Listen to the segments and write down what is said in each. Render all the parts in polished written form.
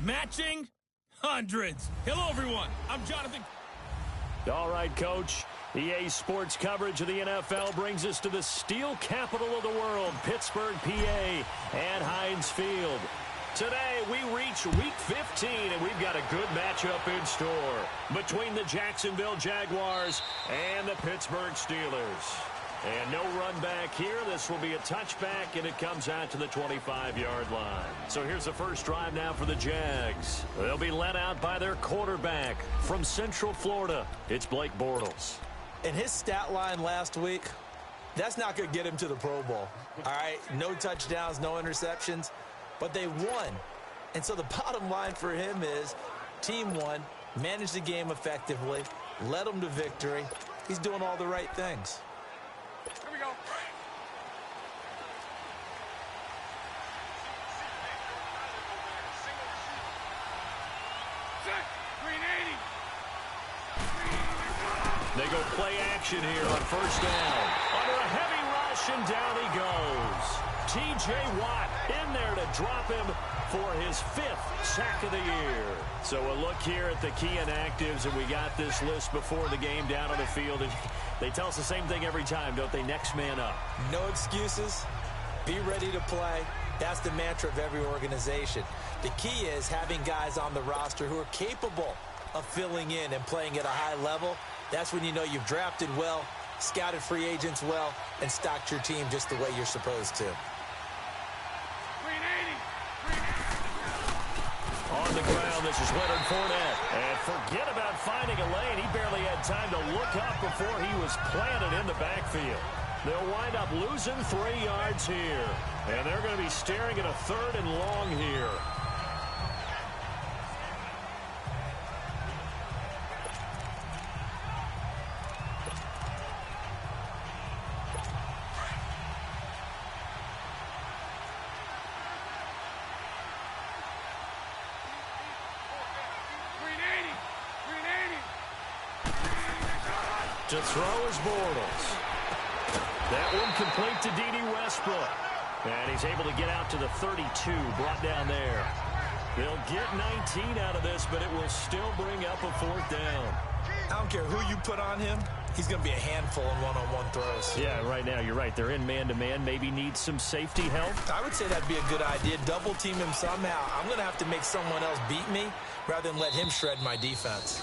Matching hundreds. Hello, everyone. I'm Jonathan. All right, Coach. EA Sports coverage of the NFL brings us to the steel capital of the world, Pittsburgh, PA, at Heinz Field. Today, we reach Week 15, and we've got a good matchup in store between the Jacksonville Jaguars and the Pittsburgh Steelers. And no run back here. This will be a touchback, and it comes out to the 25-yard line. So here's the first drive now for the Jags. They'll be led out by their quarterback from Central Florida. It's Blake Bortles. And his stat line last week, that's not going to get him to the Pro Bowl. All right, no touchdowns, no interceptions, but they won. And so the bottom line for him is team won, managed the game effectively, led them to victory. He's doing all the right things. Here we go. Set. Green 80. They go play action here on first down. Under a heavy rush, and down he goes. T.J. Watt in there to drop him for his 5th sack of the year. So a look here at the key inactives, and we got this list before the game down on the field. And they tell us the same thing every time, don't they? Next man up. No excuses. Be ready to play. That's the mantra of every organization. The key is having guys on the roster who are capable of filling in and playing at a high level. That's when you know you've drafted well, scouted free agents well, and stocked your team just the way you're supposed to. Green 80. On the ground, this is Leonard Fournette. And forget about finding a lane. He barely had time to look up before he was planted in the backfield. They'll wind up losing 3 yards here. And they're going to be staring at a 3rd and long here. To throw is Bortles. That one complete to D.D. Westbrook. And he's able to get out to the 32, brought down there. They'll get 19 out of this, but it will still bring up a 4th down. I don't care who you put on him. He's going to be a handful in one-on-one throws. Yeah, right now, you're right. They're in man-to-man. Maybe need some safety help. I would say that'd be a good idea. Double team him somehow. I'm going to have to make someone else beat me rather than let him shred my defense.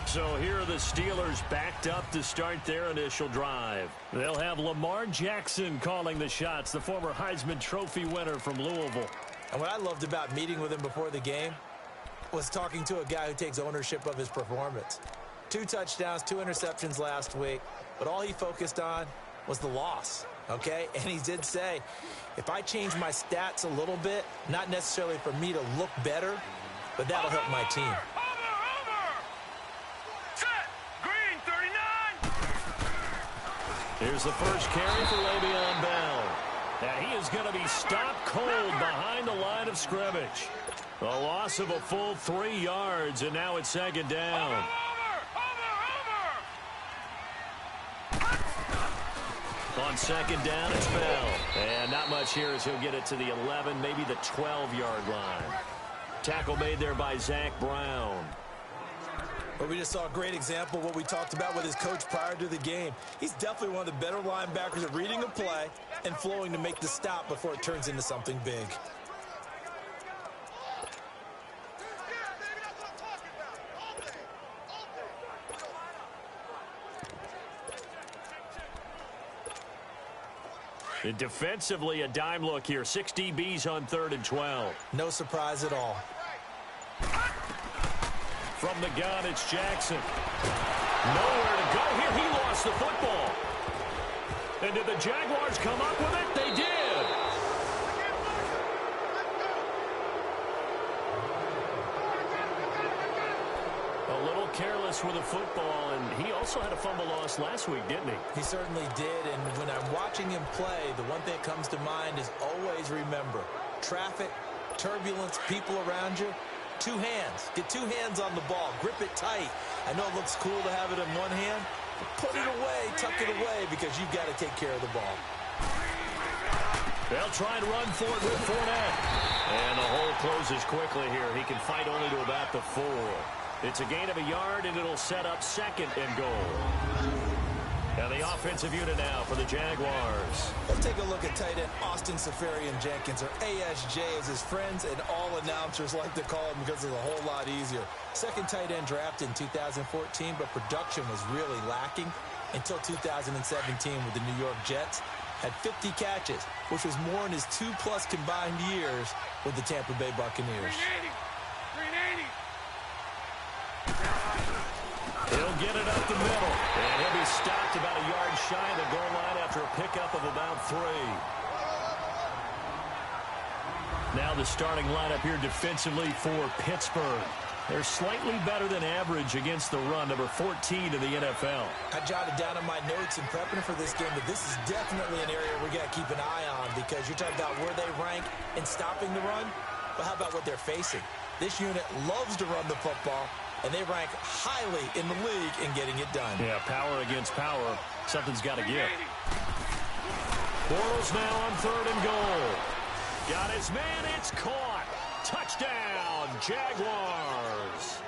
So here are the Steelers backed up to start their initial drive. They'll have Lamar Jackson calling the shots, the former Heisman Trophy winner from Louisville. And what I loved about meeting with him before the game was talking to a guy who takes ownership of his performance. 2 touchdowns, 2 interceptions last week, but all he focused on was the loss, okay? And he did say, if I change my stats a little bit, not necessarily for me to look better, but that'll help my team. Here's the first carry for Le'Veon Bell. Now he is going to be stopped cold behind the line of scrimmage. A loss of a full 3 yards, and now it's 2nd down. On 2nd down, it's Bell. And not much here as he'll get it to the 11, maybe the 12-yard line. Tackle made there by Zach Brown. But we just saw a great example of what we talked about with his coach prior to the game. He's definitely one of the better linebackers at reading a play and flowing to make the stop before it turns into something big. And defensively, a dime look here. 6 DBs on 3rd and 12. No surprise at all. From the gun, it's Jackson. Nowhere to go here. He lost the football. And did the Jaguars come up with it? They did. A little careless with the football, and he also had a fumble loss last week, didn't he? He certainly did, and when I'm watching him play, the one thing that comes to mind is always remember, traffic, turbulence, people around you, 2 hands. Get 2 hands on the ball. Grip it tight. I know it looks cool to have it in one hand, but put it away, tuck it away, because you've got to take care of the ball. They'll try and run for it with Fournette. And the hole closes quickly here. He can fight only to about the 4. It's a gain of a yard, and it'll set up 2nd and goal. And the offensive unit now for the Jaguars. Let's take a look at tight end Austin Seferian-Jenkins, or ASJ as his friends and all announcers like to call him because it's a whole lot easier. Second tight end drafted in 2014, but production was really lacking until 2017 with the New York Jets. Had 50 catches, which was more in his 2+ combined years with the Tampa Bay Buccaneers. 380. He'll get it up the middle, and he'll be stopped about a yard shy of the goal line after a pickup of about 3. Now the starting lineup here defensively for Pittsburgh. They're slightly better than average against the run, number 14 in the NFL. I jotted down in my notes in prepping for this game, but this is definitely an area we got to keep an eye on because you're talking about where they rank in stopping the run, but how about what they're facing? This unit loves to run the football, and they rank highly in the league in getting it done. Yeah, power against power. Something's got to give. Bortles now on 3rd and goal. Got his man. It's caught. Touchdown, Jaguars.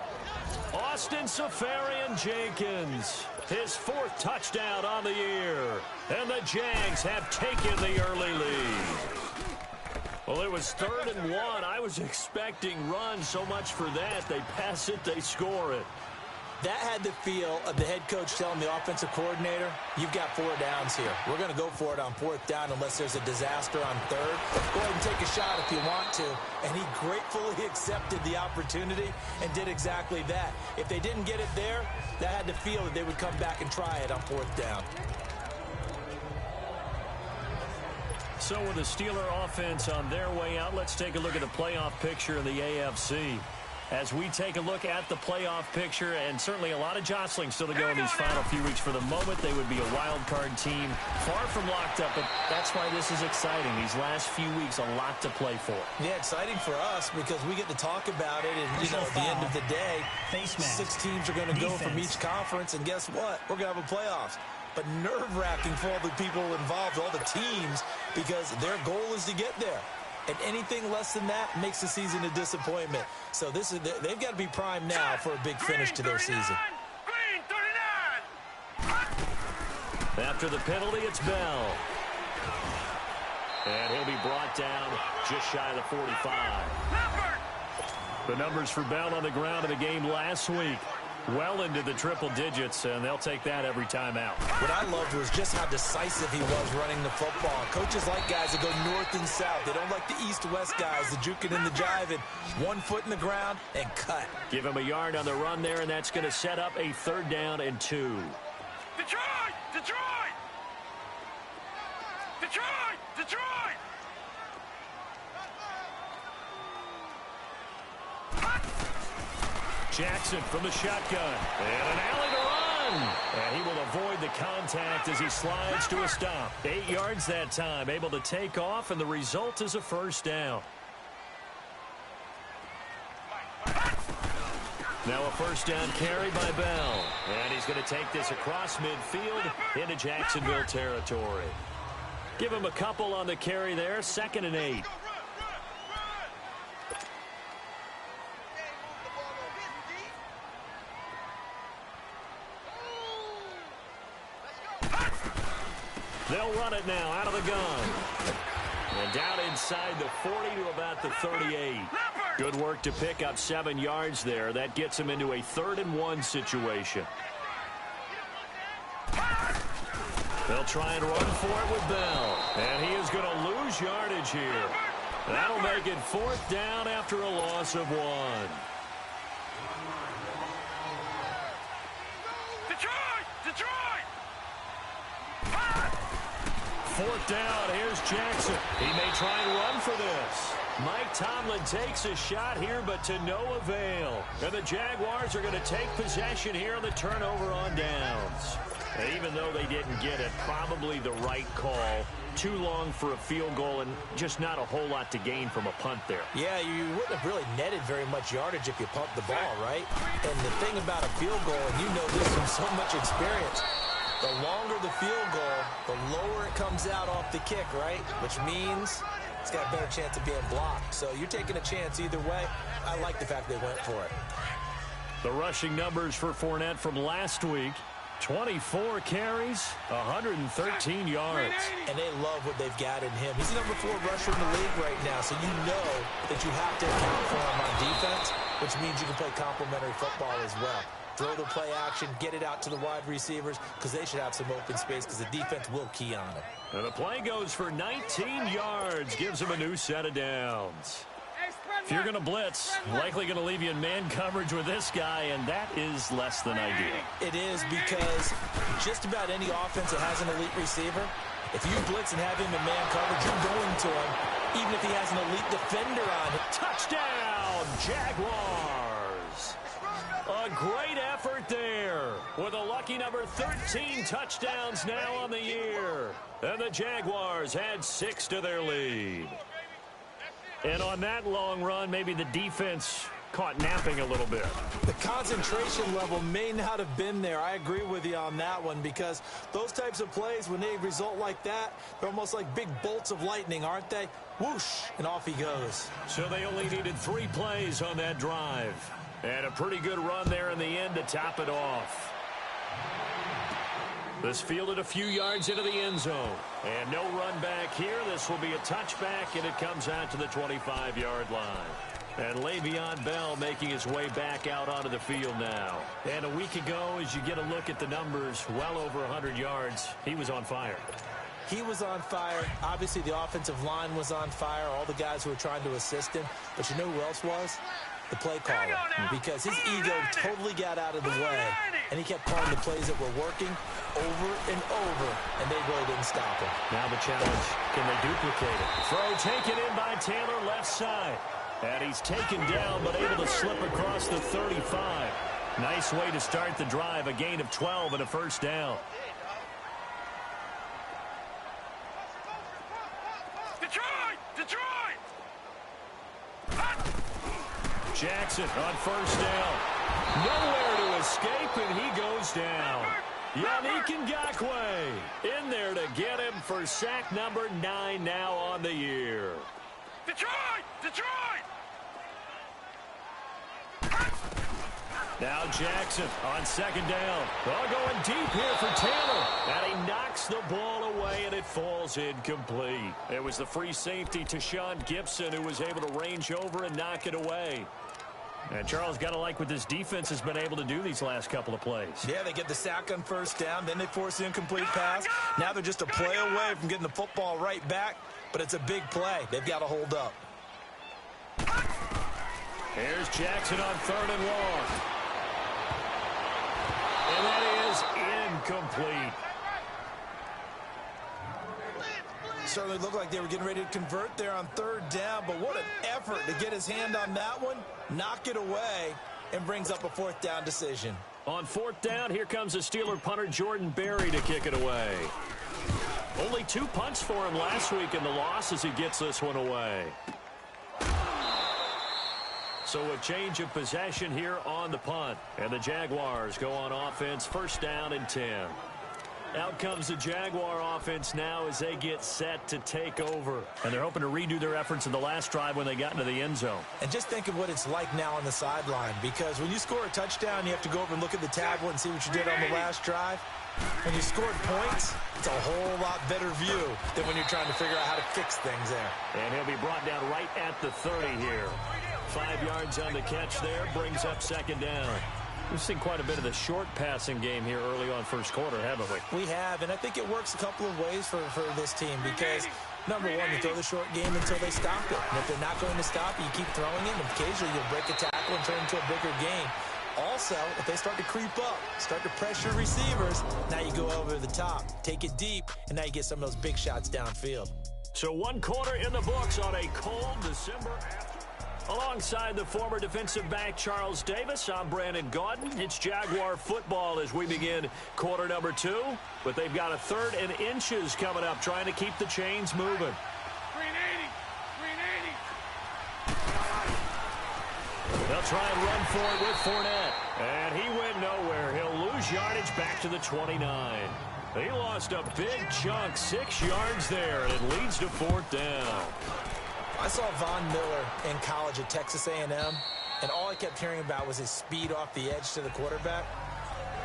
Austin Seferian-Jenkins, his 4th touchdown on the year. And the Jags have taken the early lead. Well, it was 3rd and 1. I was expecting run, so much for that. They pass it, they score it. That had the feel of the head coach telling the offensive coordinator, you've got 4 downs here. We're going to go for it on 4th down unless there's a disaster on 3rd. Go ahead and take a shot if you want to. And he gratefully accepted the opportunity and did exactly that. If they didn't get it there, that had the feel that they would come back and try it on 4th down. So with the Steeler offense on their way out, let's take a look at the playoff picture in the AFC. As we take a look at the playoff picture, and certainly a lot of jostling still to go in these final few weeks. For the moment, they would be a wild card team, far from locked up, but that's why this is exciting. These last few weeks, a lot to play for. Yeah, exciting for us because we get to talk about it, and you know, at the end of the day, 6 teams are going to go from each conference, and guess what? We're going to have a playoffs. But nerve-wracking for all the people involved, all the teams, because their goal is to get there. And anything less than that makes the season a disappointment. So they've got to be primed now for a big finish to their season. After the penalty, it's Bell. And he'll be brought down just shy of the 45. The numbers for Bell on the ground in the game last week. Well into the triple digits, and they'll take that every time out. What I loved was just how decisive he was running the football. Coaches like guys that go north and south. They don't like the east-west guys, the juking and the jiving. 1 foot in the ground and cut. Give him a yard on the run there, and that's going to set up a 3rd down and 2. Detroit! Detroit! Detroit! Detroit! Jackson from the shotgun. And an alley to run. And he will avoid the contact as he slides to a stop. 8 yards that time. Able to take off, and the result is a 1st down. Now a 1st down carry by Bell. And he's going to take this across midfield into Jacksonville territory. Give him a couple on the carry there. 2nd and 8. They'll run it now out of the gun. And down inside the 40 to about the 38. Good work to pick up 7 yards there. That gets him into a 3rd and 1 situation. They'll try and run for it with Bell. And he is going to lose yardage here. That'll make it 4th down after a loss of 1. Detroit! Detroit! 4th down, here's Jackson. He may try and run for this. Mike Tomlin takes a shot here, but to no avail. And the Jaguars are going to take possession here on the turnover on downs. And even though they didn't get it, probably the right call. Too long for a field goal and just not a whole lot to gain from a punt there. Yeah, you wouldn't have really netted very much yardage if you pumped the ball, right? And the thing about a field goal, and you know this from so much experience, The longer the field goal, the lower it comes out off the kick, right? Which means it's got a better chance of being blocked. So you're taking a chance either way. I like the fact they went for it. The rushing numbers for Fournette from last week: 24 carries, 113 yards. And they love what they've got in him. He's the number 4 rusher in the league right now, so you know that you have to account for him on defense, which means you can play complementary football as well. Throw the play action, get it out to the wide receivers, because they should have some open space, because the defense will key on it. And the play goes for 19 yards, gives him a new set of downs. If you're going to blitz, likely going to leave you in man coverage with this guy, and that is less than ideal. It is, because just about any offense that has an elite receiver, if you blitz and have him in man coverage, you're going to him, even if he has an elite defender on him. Touchdown, Jaguars! A great effort there, with a lucky number 13 touchdowns now on the year. And the Jaguars had 6 to their lead. And on that long run, maybe the defense caught napping a little bit. The concentration level may not have been there. I agree with you on that one, because those types of plays, when they result like that, they're almost like big bolts of lightning, aren't they? Whoosh, and off he goes. So they only needed 3 plays on that drive. And a pretty good run there in the end to top it off. This fielded a few yards into the end zone. And no run back here. This will be a touchback, and it comes out to the 25-yard line. And Le'Veon Bell making his way back out onto the field now. And a week ago, as you get a look at the numbers, well over 100 yards, he was on fire. He was on fire. Obviously, the offensive line was on fire, all the guys who were trying to assist him. But you know who else was? The play caller, because his ego totally got out of the way, and he kept calling the plays that were working over and over, and they really didn't stop him. Now the challenge, can they duplicate it? Throw taken in by Taylor, left side. And he's taken down, but able to slip across the 35. Nice way to start the drive, a gain of 12 and a first down. Detroit! Detroit! Jackson on first down. Nowhere to escape, and he goes down. Yannick Ngakoue in there to get him for sack number 9 now on the year. Detroit! Detroit! Now Jackson on second down. Oh, going deep here for Taylor. And he knocks the ball away, and it falls incomplete. It was the free safety to Sean Gibson who was able to range over and knock it away. And Charles, got to like what this defense has been able to do these last couple of plays. Yeah, they get the sack on first down, then they force the incomplete pass. Now they're just a play away from getting the football right back, but it's a big play. They've got to hold up. Here's Jackson on third and long. And that is incomplete. Certainly looked like they were getting ready to convert there on third down, but what an effort to get his hand on that one, knock it away, and brings up a fourth down decision. On fourth down, here comes the Steeler punter Jordan Berry to kick it away. Only 2 punts for him last week in the loss as he gets this one away. So a change of possession here on the punt. And the Jaguars go on offense, first down and 10. Out comes the Jaguar offense now as they get set to take over. And they're hoping to redo their efforts in the last drive when they got into the end zone. And just think of what it's like now on the sideline, because when you score a touchdown, you have to go over and look at the tablet and see what you did on the last drive. When you scored points, it's a whole lot better view than when you're trying to figure out how to fix things there. And he'll be brought down right at the 30 here. 5 yards on the catch there, brings up second down. We've seen quite a bit of the short passing game here early on first quarter, haven't we? We have, and I think it works a couple of ways for this team, because, number one, you throw the short game until they stop it. And if they're not going to stop it, you keep throwing it, and occasionally you'll break a tackle and turn it into a bigger game. Also, if they start to creep up, start to pressure receivers, now you go over the top, take it deep, and now you get some of those big shots downfield. So 1 quarter in the books on a cold December afternoon. Alongside the former defensive back Charles Davis, I'm Brandon Gaudin. It's Jaguar football as we begin quarter number 2. But they've got a 3rd and inches coming up, trying to keep the chains moving. 380! 380! They'll try and run for it with Fournette. And he went nowhere. He'll lose lose yardage back to the 29. He lost a big chunk, 6 yards there, and it leads to 4th down. I saw Von Miller in college at Texas A&M, and all I kept hearing about was his speed off the edge to the quarterback.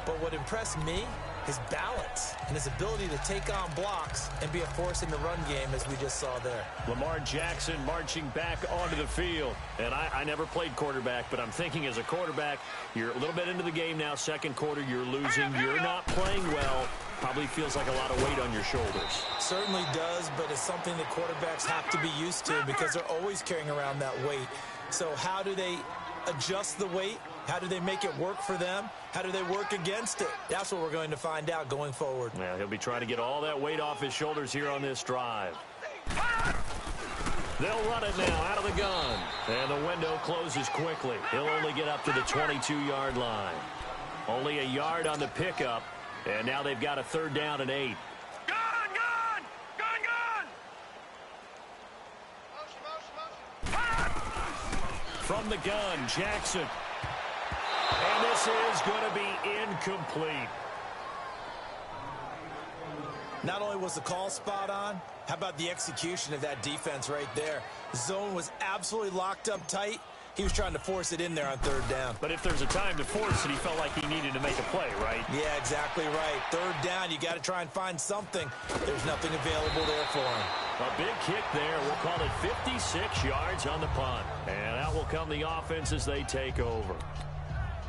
But what impressed me, his balance and his ability to take on blocks and be a force in the run game, as we just saw there. Lamar Jackson marching back onto the field. And I never played quarterback, but I'm thinking as a quarterback, you're a little bit into the game now. Second quarter, you're losing. You're not playing well. Probably feels like a lot of weight on your shoulders. Certainly does, but it's something that quarterbacks have to be used to because they're always carrying around that weight. So how do they adjust the weight? How do they make it work for them? How do they work against it? That's what we're going to find out going forward. Well, he'll be trying to get all that weight off his shoulders here on this drive. They'll run it now out of the gun. And the window closes quickly. He'll only get up to the 22-yard line. Only a yard on the pickup. And now they've got a 3rd down and 8. Gun, gun! Gun, gun! From the gun, Jackson. And this is going to be incomplete. Not only was the call spot on, how about the execution of that defense right there? Zone was absolutely locked up tight. He was trying to force it in there on 3rd down. But if there's a time to force it, he felt like he needed to make a play, right? Yeah, exactly right. 3rd down, you got to try and find something. There's nothing available there for him. A big kick there. We'll call it 56 yards on the punt. And out will come the offense as they take over.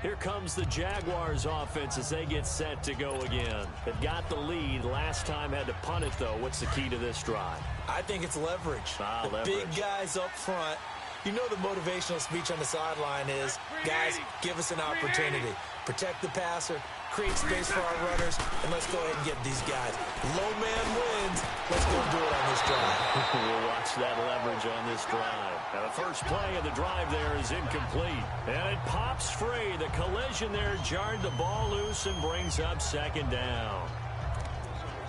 Here comes the Jaguars offense as they get set to go again. They've got the lead. Last time had to punt it, though. What's the key to this drive? I think it's leverage. Leverage. Big guys up front. You know the motivational speech on the sideline is, guys, give us an opportunity. Protect the passer, create space for our runners, and let's go ahead and get these guys. Low man wins. Let's go do it on this drive. We'll watch that leverage on this drive. Now the first play of the drive there is incomplete. And it pops free. The collision there jarred the ball loose and brings up 2nd down.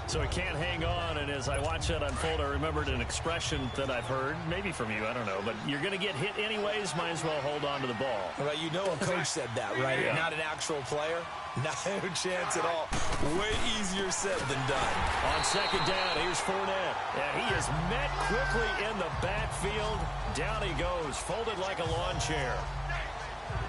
So he can't hang on, and as I watch that unfold, I remembered an expression that I've heard, maybe from you, I don't know, but you're going to get hit anyways, might as well hold on to the ball. Well, you know a coach said that, right? Yeah. Not an actual player. Not a chance at all. Way easier said than done. On 2nd down, here's Fournette. And he is met quickly in the backfield. Down he goes, folded like a lawn chair.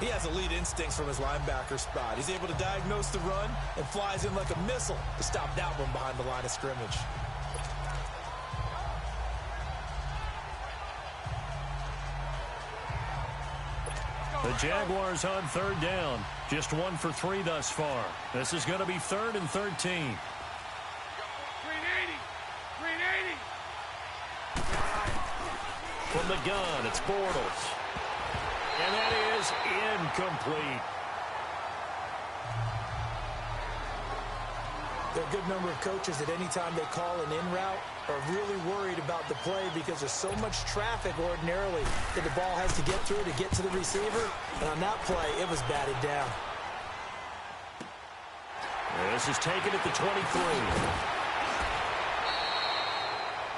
He has elite instincts from his linebacker spot. He's able to diagnose the run and flies in like a missile to stop that one behind the line of scrimmage. The Jaguars on 3rd down. Just 1 for 3 thus far. This is going to be 3rd and 13. 380! 380! From the gun, it's Bortles. And that is incomplete. There are a good number of coaches that any time they call an in route are really worried about the play because there's so much traffic ordinarily that the ball has to get through to get to the receiver. And on that play, it was batted down. This is taken at the 23.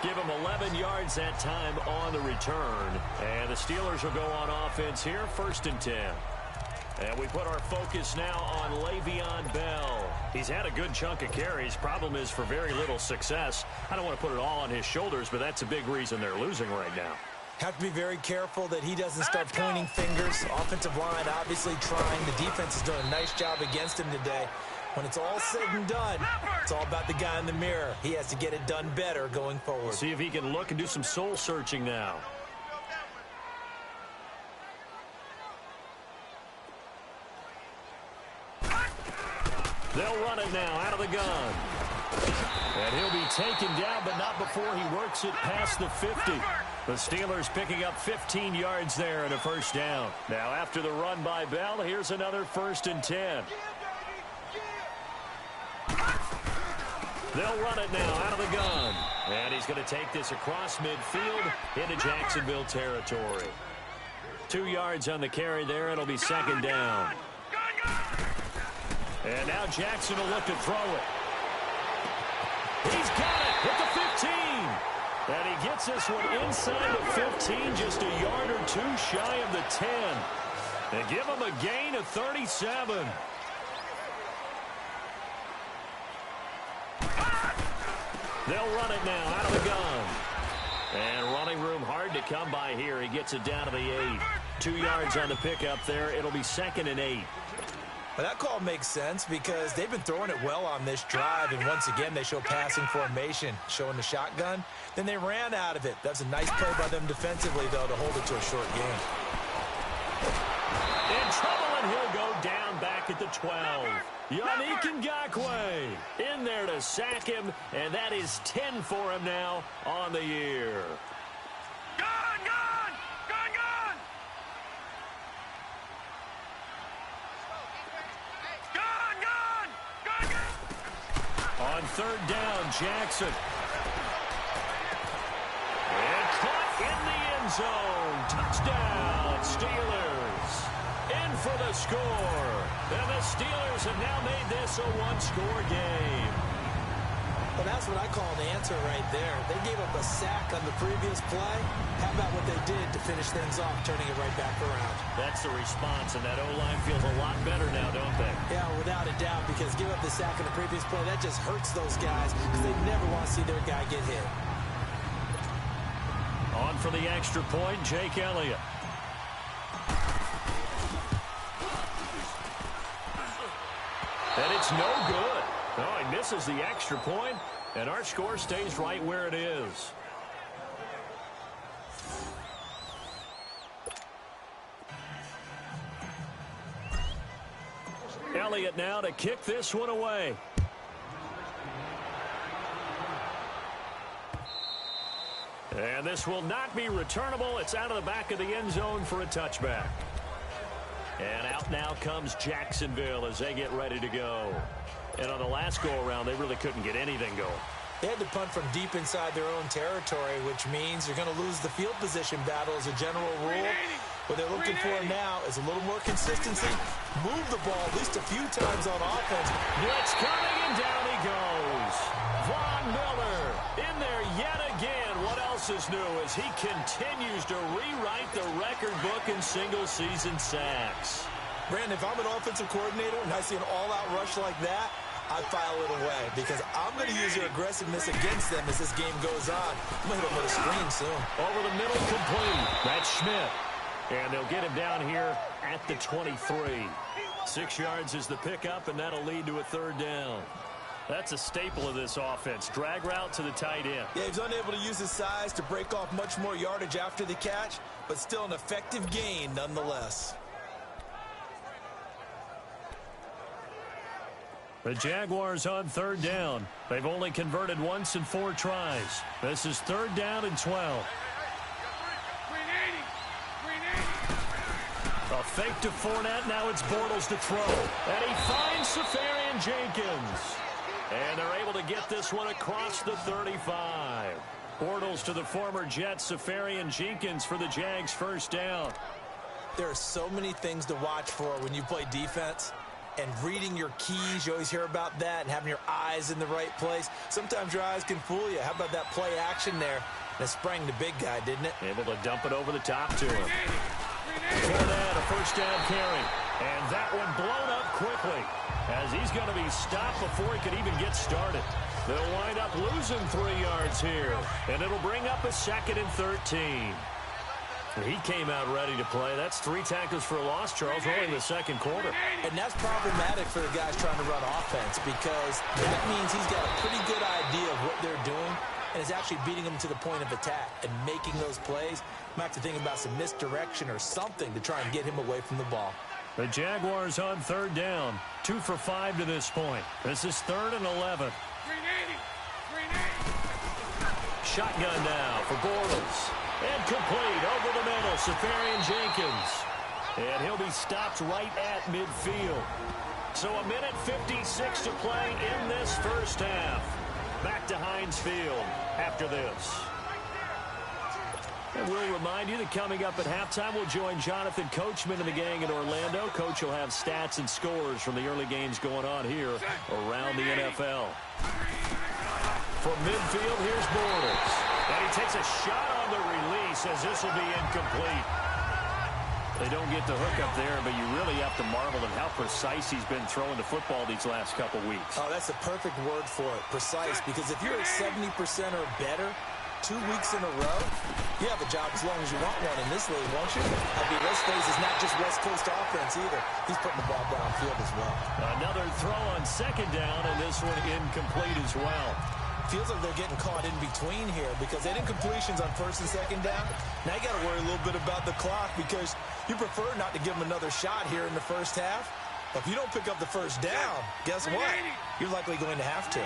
Give him 11 yards that time on the return. And the Steelers will go on offense here, 1st and 10. And we put our focus now on Le'Veon Bell. He's had a good chunk of carries. Problem is for very little success. I don't want to put it all on his shoulders, but that's a big reason they're losing right now. Have to be very careful that he doesn't start pointing fingers. Offensive line obviously trying. The defense is doing a nice job against him today. When it's all said and done, it's all about the guy in the mirror. He has to get it done better going forward. See if he can look and do some soul searching now. They'll run it now out of the gun. And he'll be taken down, but not before he works it past the 50. The Steelers picking up 15 yards there and a 1st down. Now after the run by Bell, here's another 1st and 10. They'll run it now out of the gun. And he's going to take this across midfield into Jacksonville territory. 2 yards on the carry there. It'll be 2nd down. And now Jackson will look to throw it. He's got it at the 15. And he gets this one inside the 15, just a yard or 2 shy of the 10. They give him a gain of 37. They'll run it now out of the gun. And running room hard to come by here. He gets it down to the 8. 2 yards on the pickup there. It'll be 2nd and 8. Well, that call makes sense because they've been throwing it well on this drive, and once again they show passing formation, showing the shotgun. Then they ran out of it. That's a nice play by them defensively, though, to hold it to a short game. In trouble, and he'll go down back at the 12. Yannick Ngakoue in there to sack him, and that is 10 for him now on the year. Gone, gone! Gone, gone! Gone, gone! Gone, gone! On 3rd down, Jackson. And caught in the end zone. Touchdown, Steelers. In for the score. And the Steelers have now made this a one-score game. Well, that's what I call an answer right there. They gave up a sack on the previous play. How about what they did to finish things off, turning it right back around? That's the response, and that O-line feels a lot better now, don't they? Yeah, without a doubt, because give up the sack on the previous play, that just hurts those guys because they never want to see their guy get hit. On for the extra point, Jake Elliott. And it's no good. Oh, he misses the extra point, and our score stays right where it is. Elliott now to kick this one away. And this will not be returnable. It's out of the back of the end zone for a touchback. And out now comes Jacksonville as they get ready to go. And on the last go-around, they really couldn't get anything going. They had to punt from deep inside their own territory, which means you're going to lose the field position battle as a general rule. What they're looking for now is a little more consistency. Move the ball at least a few times on offense. Blitz coming, and down he goes. Von Miller in there yet again. What else is new as he continues to rewrite the record book in single-season sacks. Brandon, if I'm an offensive coordinator and I see an all-out rush like that, I file it away because I'm going to use your aggressiveness against them as this game goes on. I'm going to hit them with a screen soon. Over the middle, complete. That's Schmidt. And they'll get him down here at the 23. 6 yards is the pickup, and that'll lead to a 3rd down. That's a staple of this offense. Drag route to the tight end. Yeah, he's unable to use his size to break off much more yardage after the catch, but still an effective gain nonetheless. The Jaguars on 3rd down. They've only converted once in 4 tries. This is 3rd down and 12. A fake to Fournette. Now it's Bortles to throw. And he finds Safarian Jenkins. And they're able to get this one across the 35. Bortles to the former Jet, Safarian Jenkins for the Jags' 1st down. There are so many things to watch for when you play defense. And reading your keys, you always hear about that, and having your eyes in the right place. Sometimes your eyes can fool you. How about that play action there? And it sprang the big guy, didn't it? Able to dump it over the top to him. Fournette, a 1st down carry. And that one blown up quickly as he's going to be stopped before he could even get started. They'll wind up losing 3 yards here. And it'll bring up a 2nd and 13. He came out ready to play. That's 3 tackles for a loss, Charles, only in the 2nd quarter. And that's problematic for the guys trying to run offense because that means he's got a pretty good idea of what they're doing and is actually beating them to the point of attack and making those plays. Might have to think about some misdirection or something to try and get him away from the ball. The Jaguars on 3rd down. 2 for 5 to this point. This is 3rd and 11. Shotgun now for Bortles. And complete over the middle, Safarian Jenkins. And he'll be stopped right at midfield. So 1:56 to play in this 1st half. Back to Heinz Field after this. And we'll remind you that coming up at halftime, we'll join Jonathan Coachman and the gang in Orlando. Coach will have stats and scores from the early games going on here around the NFL. From midfield, here's Bortles. And he takes a shot on the release as this will be incomplete. They don't get the hook up there, but you really have to marvel at how precise he's been throwing the football these last couple weeks. Oh, that's the perfect word for it, precise, because if you're at 70% or better 2 weeks in a row, you have a job as long as you want one in this league, won't you? I mean, let's face it's not just West Coast offense either. He's putting the ball downfield as well. Another throw on second down, and this one incomplete as well. Feels like they're getting caught in between here because they did incompletions on first and second down. Now you got to worry a little bit about the clock because you prefer not to give them another shot here in the first half. But if you don't pick up the first down, guess what? You're likely going to have to.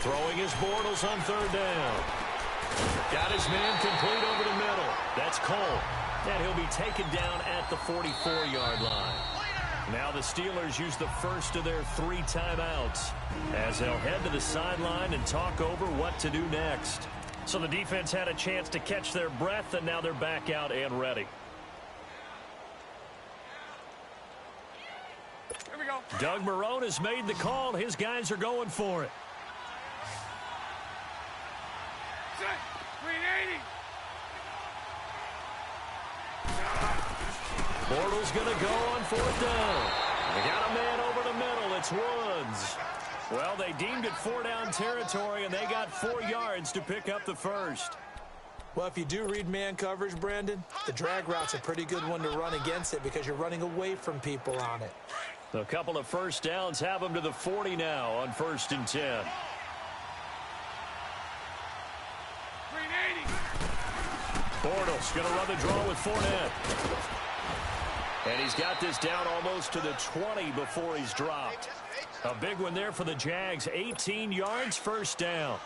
Throwing his Bortles on third down. Got his man complete over the middle. That's Cole. And he'll be taken down at the 44-yard line. Now the Steelers use the first of their 3 timeouts as they'll head to the sideline and talk over what to do next. So the defense had a chance to catch their breath, and now they're back out and ready. Here we go. Doug Marrone has made the call. His guys are going for it. Set. 380. Bortles going to go on fourth down. They got a man over the middle. It's Woods. Well, they deemed it 4-down territory, and they got 4 yards to pick up the first. Well, if you do read man coverage, Brandon, the drag route's a pretty good one to run against it because you're running away from people on it. A couple of first downs have them to the 40 now on 1st and 10. 380. Bortles going to run the draw with Fournette. And he's got this down almost to the 20 before he's dropped. A big one there for the Jags. 18 yards, first down.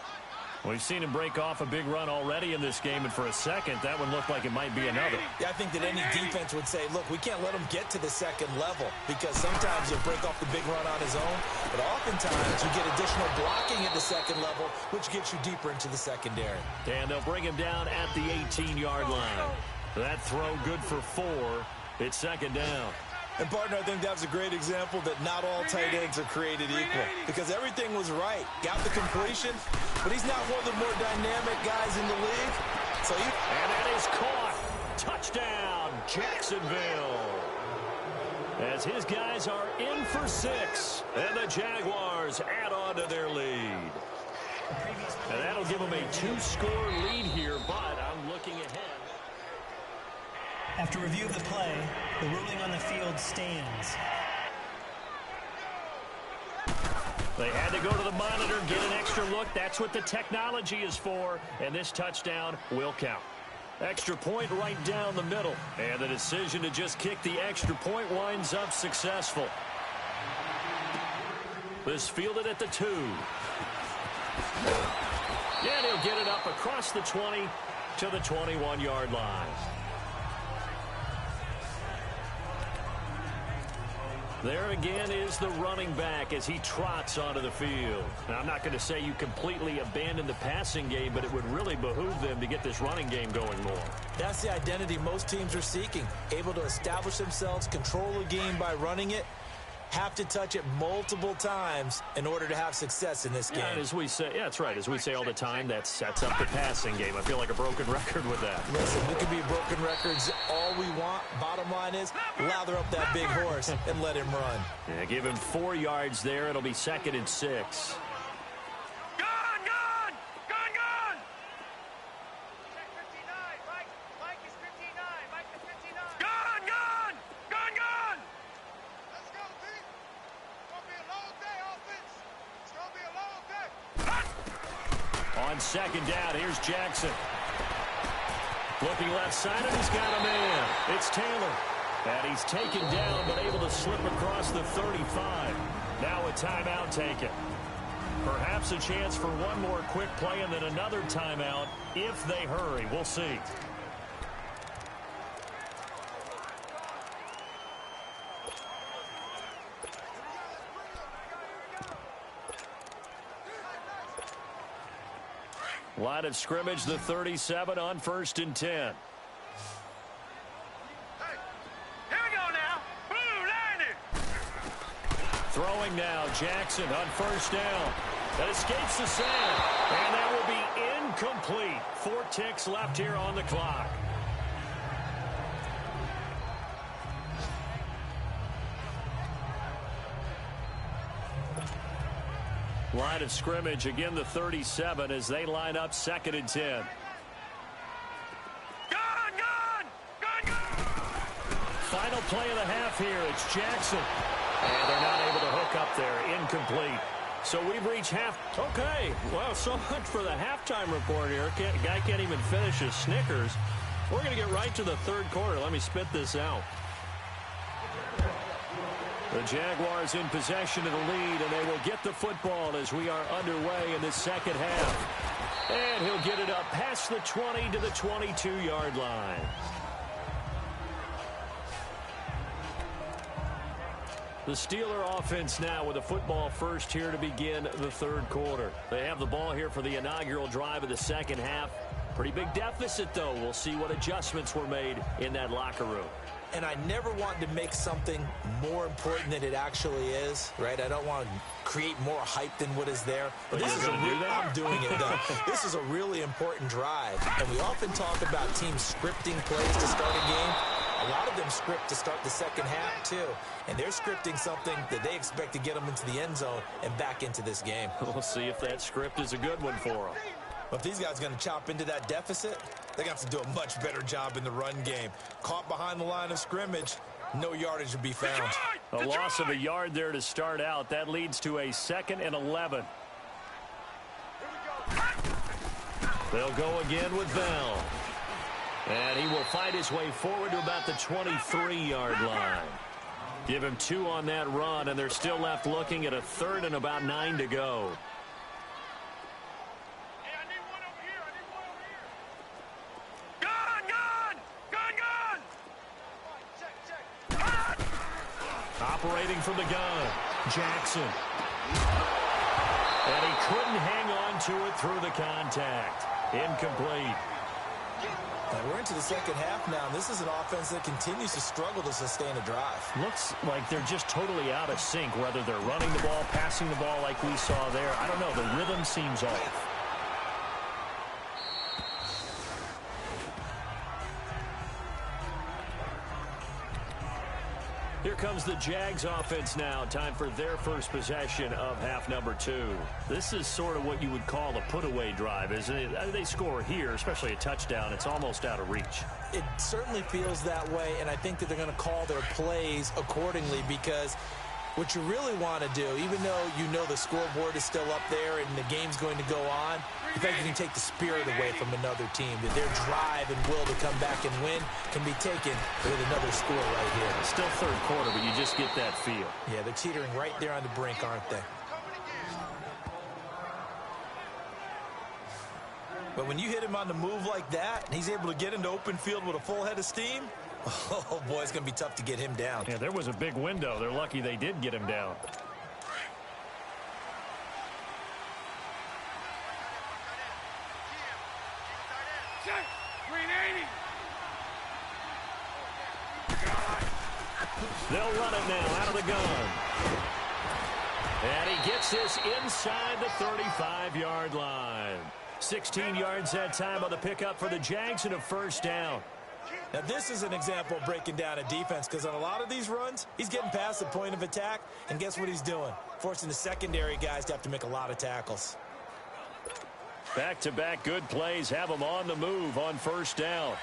We've seen him break off a big run already in this game, and for a second, that one looked like it might be another. Yeah, I think that any defense would say, look, we can't let him get to the second level because sometimes he'll break off the big run on his own, but oftentimes you get additional blocking at the second level, which gets you deeper into the secondary. And they'll bring him down at the 18-yard line. That throw good for 4. It's second down. And, partner, I think that was a great example that not all tight ends are created equal because everything was right. Got the completion, but he's not one of the more dynamic guys in the league. And that is caught. Touchdown, Jacksonville. As his guys are in for 6, and the Jaguars add on to their lead. And that'll give them a 2-score lead here, but I'm looking ahead. After review of the play, the ruling on the field stands. They had to go to the monitor, get an extra look. That's what the technology is for, and this touchdown will count. Extra point right down the middle, and the decision to just kick the extra point winds up successful. This fielded at the 2. And he'll get it up across the 20 to the 21-yard line. There again is the running back as he trots onto the field. Now, I'm not going to say you completely abandon the passing game, but it would really behoove them to get this running game going more. That's the identity most teams are seeking. Able to establish themselves, control the game by running it, have to touch it multiple times in order to have success in this game. And as we say, yeah, that's right. As we say all the time, that sets up the passing game. I feel like a broken record with that. Listen, we can be broken records all we want. Bottom line is, lather up that big horse and let him run. Yeah, give him 4 yards there. It'll be 2nd and 6. On second down, here's Jackson. Looking left side, and he's got a man. It's Taylor. And he's taken down, but able to slip across the 35. Now a timeout taken. Perhaps a chance for one more quick play and then another timeout if they hurry. We'll see. Line of scrimmage, the 37 on 1st and 10. Hey, here we go now. Blue landed. Throwing now, Jackson on 1st down. That escapes the sack, and that will be incomplete. 4 ticks left here on the clock. Line of scrimmage, again the 37 as they line up 2nd and 10. Final play of the half here. It's Jackson. And they're not able to hook up there. Incomplete. So we've reached half. Okay, well, so much for the halftime report here. Guy can't even finish his Snickers. We're going to get right to the 3rd quarter. Let me spit this out. The Jaguars in possession of the lead, and they will get the football as we are underway in the 2nd half. And he'll get it up past the 20 to the 22-yard line. The Steeler offense now with the football first here to begin the 3rd quarter. They have the ball here for the inaugural drive of the 2nd half. Pretty big deficit, though. We'll see what adjustments were made in that locker room. And I never wanted to make something more important than it actually is, right? I don't want to create more hype than what is there. But this is I'm doing it, though. This is a really important drive. And we often talk about teams scripting plays to start a game. A lot of them script to start the 2nd half, too. And they're scripting something that they expect to get them into the end zone and back into this game. We'll see if that script is a good one for them. But if these guys are going to chop into that deficit, they're going to have to do a much better job in the run game. Caught behind the line of scrimmage, no yardage to be found. A loss of a yard there to start out. That leads to a 2nd and 11. They'll go again with Bell. And he will fight his way forward to about the 23-yard line. Give him 2 on that run, and they're still left looking at a 3rd and about 9 to go. Operating from the gun, Jackson. And he couldn't hang on to it through the contact. Incomplete. And we're into the 2nd half now, and this is an offense that continues to struggle to sustain a drive. Looks like they're just totally out of sync, whether they're running the ball, passing the ball like we saw there. I don't know. The rhythm seems off. Here comes the Jags offense now. Time for their first possession of half number 2. This is sort of what you would call a put-away drive, isn't it? They score here, especially a touchdown. It's almost out of reach. It certainly feels that way, and I think that they're going to call their plays accordingly because what you really want to do, even though you know the scoreboard is still up there and the game's going to go on, in fact, you can take the spirit away from another team. That their drive and will to come back and win can be taken with another score right here. It's still 3rd quarter, but you just get that feel. Yeah, they're teetering right there on the brink, aren't they? But when you hit him on the move like that, and he's able to get into open field with a full head of steam, oh, boy, it's going to be tough to get him down. Yeah, there was a big window. They're lucky they did get him down. They'll run it now out of the gun. And he gets this inside the 35-yard line. 16 yards that time on the pickup for the Jags and a 1st down. Now, this is an example of breaking down a defense because on a lot of these runs, he's getting past the point of attack, and guess what he's doing? Forcing the secondary guys to have to make a lot of tackles. Back-to-back good plays have them on the move on 1st down.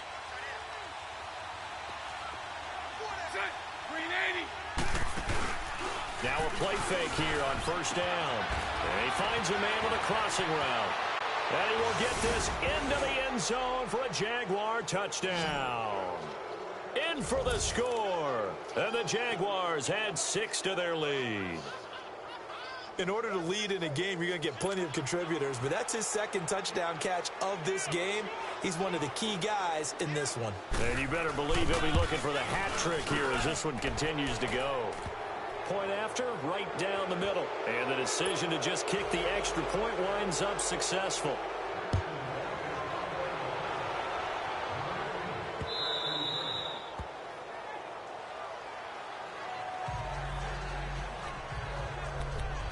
Now a play fake here on 1st down. And he finds a man with a crossing route. And he will get this into the end zone for a Jaguar touchdown. In for the score. And the Jaguars add 6 to their lead. In order to lead in a game, you're going to get plenty of contributors, but that's his 2nd touchdown catch of this game. He's one of the key guys in this one. And you better believe he'll be looking for the hat trick here as this one continues to go. Point after, right down the middle. And the decision to just kick the extra point winds up successful.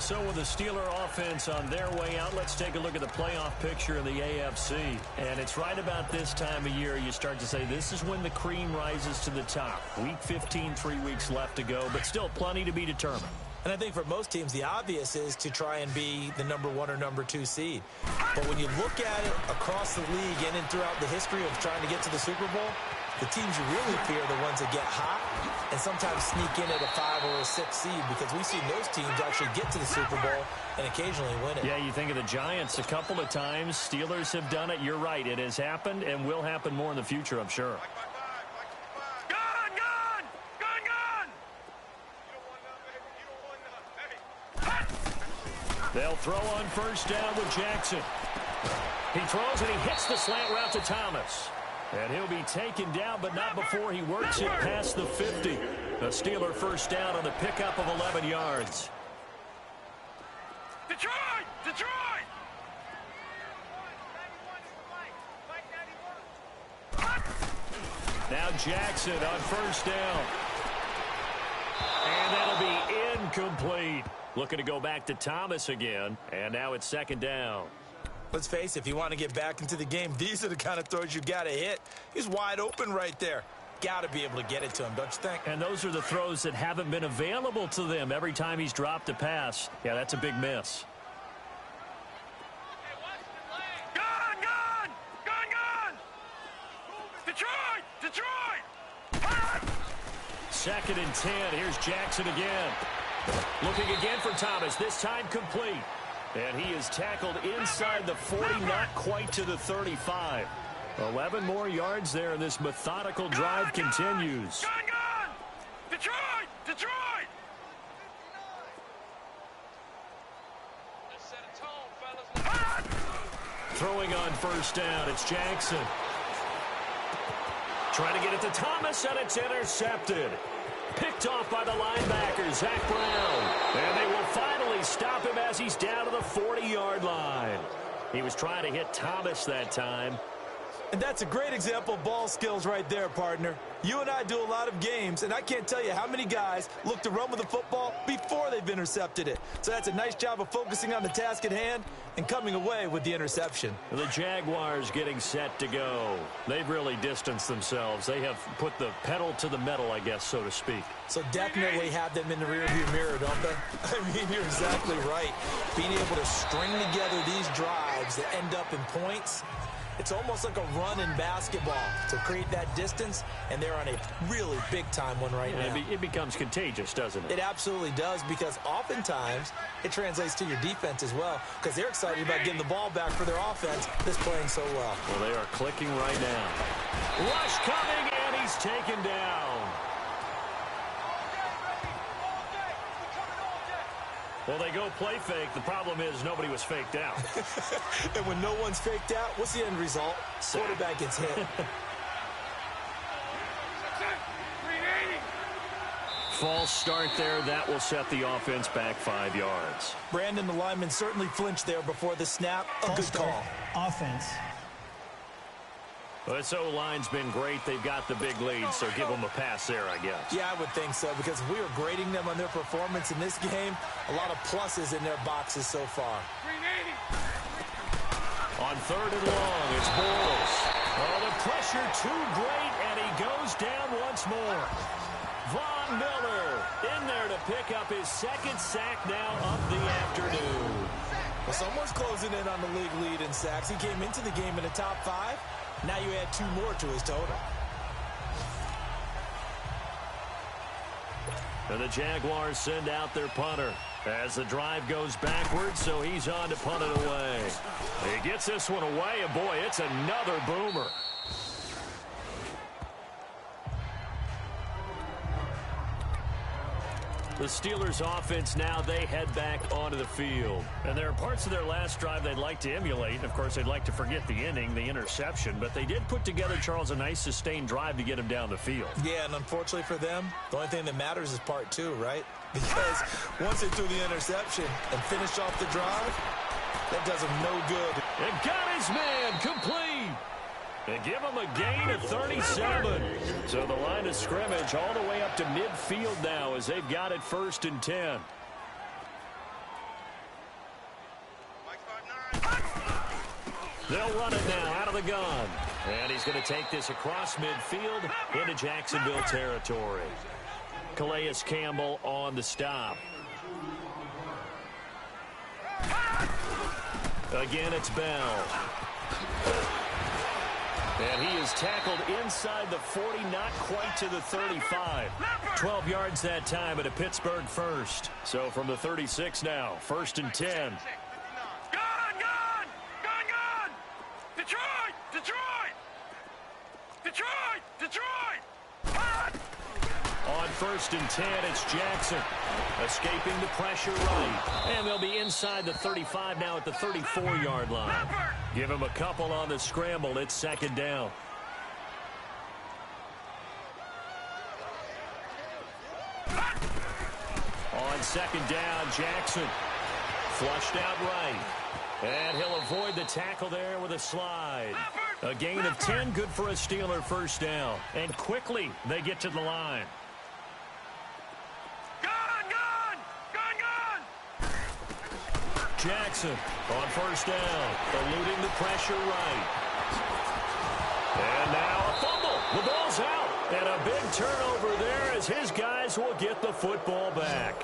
So with the Steeler offense on their way out, let's take a look at the playoff picture in the AFC. And it's right about this time of year you start to say this is when the cream rises to the top. Week 15, 3 weeks left to go, but still plenty to be determined. And I think for most teams, the obvious is to try and be the number 1 or number 2 seed. But when you look at it across the league and throughout the history of trying to get to the Super Bowl, the teams you really fear are the ones that get hot and sometimes sneak in at a 5 or a 6 seed, because we've seen those teams actually get to the Super Bowl and occasionally win it. Yeah, you think of the Giants a couple of times. Steelers have done it. You're right. It has happened and will happen more in the future, I'm sure. They'll throw on first down with Jackson. He throws and he hits the slant route to Thomas. And he'll be taken down, but not before he works it past the 50. A Steeler first down on the pickup of 11 yards. Detroit! Detroit! Now Jackson on first down. And that'll be incomplete. Looking to go back to Thomas again. And now it's second down. Let's face it, if you want to get back into the game, these are the kind of throws you got to hit. He's wide open right there. Got to be able to get it to him, don't you think? And those are the throws that haven't been available to them every time he's dropped a pass. Yeah, that's a big miss. Gun! Gun! Gun! Gun! Detroit! Detroit! Second and 10. Here's Jackson again. Looking again for Thomas. This time complete. And he is tackled inside the 40, not quite to the 35. 11 more yards there, and this methodical drive continues. Gun! Gun! Detroit! Detroit! Let's set a tone, fellas. Throwing on first down, it's Jackson. Trying to get it to Thomas, and it's intercepted. Picked off by the linebacker, Zach Brown. And they will finally stop him as he's down to the 40-yard line. He was trying to hit Thomas that time. And that's a great example of ball skills right there, partner. You and I do a lot of games, and I can't tell you how many guys look to run with the football before they've intercepted it. So that's a nice job of focusing on the task at hand and coming away with the interception. The Jaguars getting set to go. They've really distanced themselves. They have put the pedal to the metal, I guess, so to speak. So definitely have them in the rearview mirror, don't they? I mean, you're exactly right. Being able to string together these drives that end up in points, it's almost like a run in basketball to create that distance, and they're on a really big-time one right now. It becomes contagious, doesn't it? It absolutely does, because oftentimes it translates to your defense as well, because they're excited about getting the ball back for their offense that's playing so well. Well, they are clicking right now. Rush coming, and he's taken down. Well, they go play fake. The problem is nobody was faked out. And when no one's faked out, what's the end result? Quarterback gets hit. False start there. That will set the offense back 5 yards. Brandon, the lineman certainly flinched there before the snap. A good call. Offense. Well, this O-line's been great. They've got the big lead, so give them a pass there, I guess. Yeah, I would think so, because if we were grading them on their performance in this game, a lot of pluses in their boxes so far. On third and long, it's Bortles. Oh, the pressure too great, and he goes down once more. Von Miller in there to pick up his second sack now of the afternoon. Well, someone's closing in on the league lead in sacks. He came into the game in the top 5. Now you add 2 more to his total. And the Jaguars send out their punter as the drive goes backwards, so he's on to punt it away. He gets this one away, and boy, it's another boomer. The Steelers offense now, they head back onto the field. And there are parts of their last drive they'd like to emulate. And, of course, they'd like to forget the inning, the interception. But they did put together, Charles, a nice sustained drive to get him down the field. Yeah, and unfortunately for them, the only thing that matters is part 2, right? Because once they threw the interception and finished off the drive, that does them no good. And got his man complete. And give him a gain of 37. So the line of scrimmage all the way up to midfield now as they've got it 1st and 10. They'll run it now out of the gun. And he's going to take this across midfield into Jacksonville territory. Calais Campbell on the stop. Again, it's Bell. And he is tackled inside the 40, not quite to the 35. 12 yards that time at a Pittsburgh first. So from the 36 now, 1st and 10. Gone! Detroit! Hot! On 1st and 10, it's Jackson. Escaping the pressure right. And they'll be inside the 35 now at the 34-yard line. Give him a couple on the scramble. It's 2nd down. On 2nd down, Jackson. Flushed out right. And he'll avoid the tackle there with a slide. A gain of 10, good for a Steeler first down. And quickly, they get to the line. Jackson on 1st down, eluding the pressure right. And now a fumble. The ball's out. And a big turnover there as his guys will get the football back.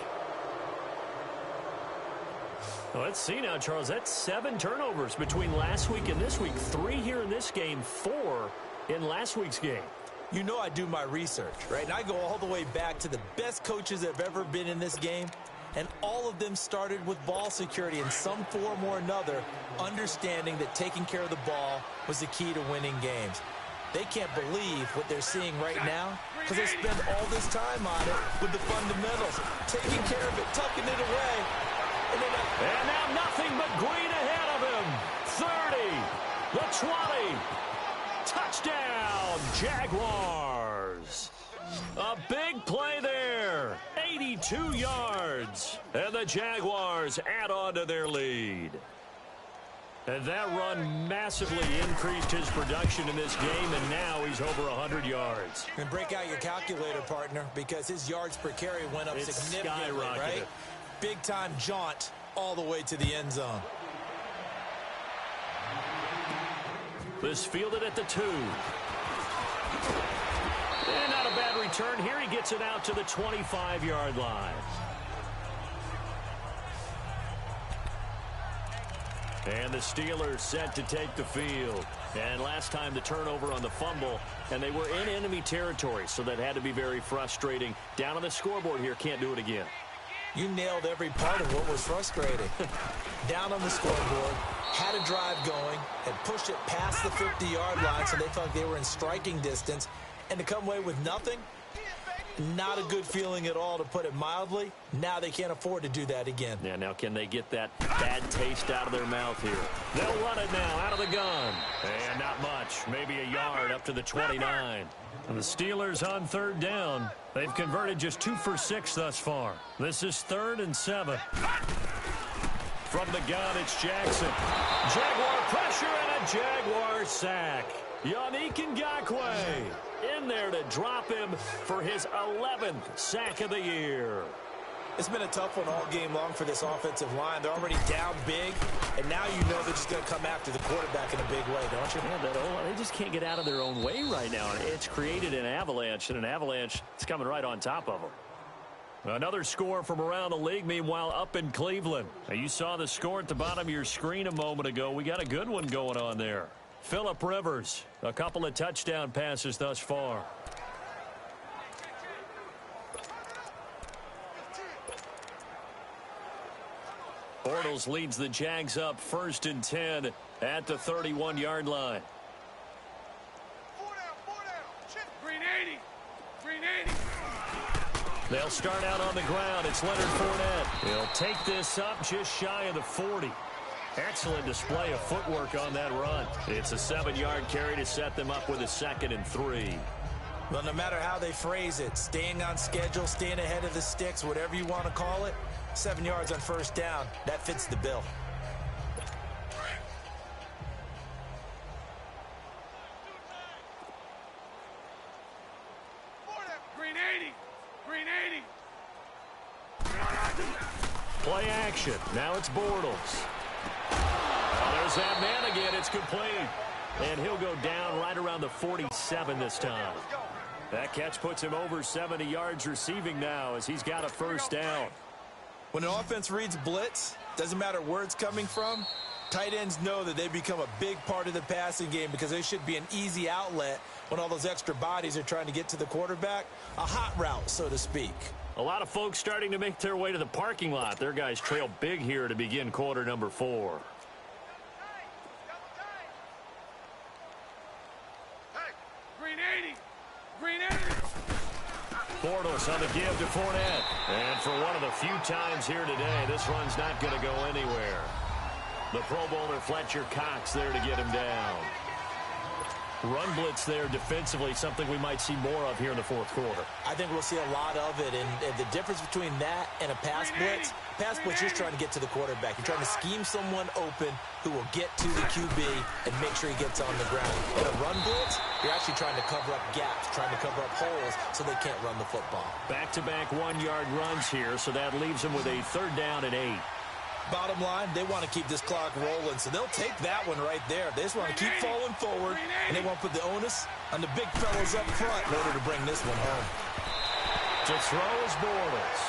Well, let's see now, Charles. That's 7 turnovers between last week and this week. 3 here in this game, 4 in last week's game. You know I do my research, right? And I go all the way back to the best coaches that have ever been in this game. And all of them started with ball security in some form or another, understanding that taking care of the ball was the key to winning games. They can't believe what they're seeing right now because they spend all this time on it with the fundamentals, taking care of it, tucking it away. And now nothing but green ahead of him. 30, the 20. Touchdown, Jaguars. A big play there. 82 yards. And the Jaguars add on to their lead. And that run massively increased his production in this game, and now he's over 100 yards. And break out your calculator, partner, because his yards per carry went up significantly, right? Big-time jaunt all the way to the end zone. This fielded at the 2. And not a bad return here. He gets it out to the 25-yard line. And the Steelers set to take the field. And last time the turnover on the fumble, and they were in enemy territory, so that had to be very frustrating. Down on the scoreboard here, can't do it again. You nailed every part of what was frustrating. Down on the scoreboard, had a drive going, and pushed it past the 50-yard line so they felt like they were in striking distance. And to come away with nothing, not a good feeling at all, to put it mildly. Now they can't afford to do that again. Yeah, now can they get that bad taste out of their mouth here? They'll run it now out of the gun. And not much, maybe a yard up to the 29. And the Steelers on 3rd down. They've converted just 2 for 6 thus far. This is 3rd and 7. From the gun, it's Jackson. Jaguar pressure and a Jaguar sack. Yannick Ngakoue in there to drop him for his 11th sack of the year. It's been a tough one all game long for this offensive line. They're already down big, and now you know they're just going to come after the quarterback in a big way, don't you? Yeah, they just can't get out of their own way right now. It's created an avalanche, and an avalanche is coming right on top of them. Another score from around the league, meanwhile, up in Cleveland. Now, you saw the score at the bottom of your screen a moment ago. We got a good one going on there. Phillip Rivers, a couple of touchdown passes thus far. Bortles leads the Jags up 1st and 10 at the 31-yard line. Green 80. Green 80. They'll start out on the ground. It's Leonard Fournette. He'll take this up just shy of the 40. Excellent display of footwork on that run. It's a 7-yard carry to set them up with a 2nd and 3. Well, no matter how they phrase it, staying on schedule, staying ahead of the sticks, whatever you want to call it, 7 yards on 1st down, that fits the bill. Green 80. Green 80. Play action. Now it's Bortles. Well, there's that man again. It's complete. And he'll go down right around the 47 this time. That catch puts him over 70 yards receiving now as he's got a 1st down. When an offense reads blitz, doesn't matter where it's coming from, Tight ends know that they become a big part of the passing game because they should be an easy outlet when all those extra bodies are trying to get to the quarterback. A hot route, so to speak. A lot of folks starting to make their way to the parking lot. Their guys trail big here to begin quarter number 4. Hey, green 80. Green 80. Bortles on the give to Fournette. And for one of the few times here today, this run's not going to go anywhere. The Pro Bowler Fletcher Cox there to get him down. Run blitz there defensively, something we might see more of here in the fourth quarter. I think we'll see a lot of it, and the difference between that and a pass blitz, you're trying to get to the quarterback. You're trying to scheme someone open who will get to the QB and make sure he gets on the ground. In a run blitz, you're actually trying to cover up gaps, trying to cover up holes so they can't run the football. Back-to-back one-yard runs here, so that leaves them with a 3rd down and 8. Bottom line, they want to keep this clock rolling, so they'll take that one right there. They just want to keep falling forward, and they want to put the onus on the big fellows up front in order to bring this one home. To throw is Bortles.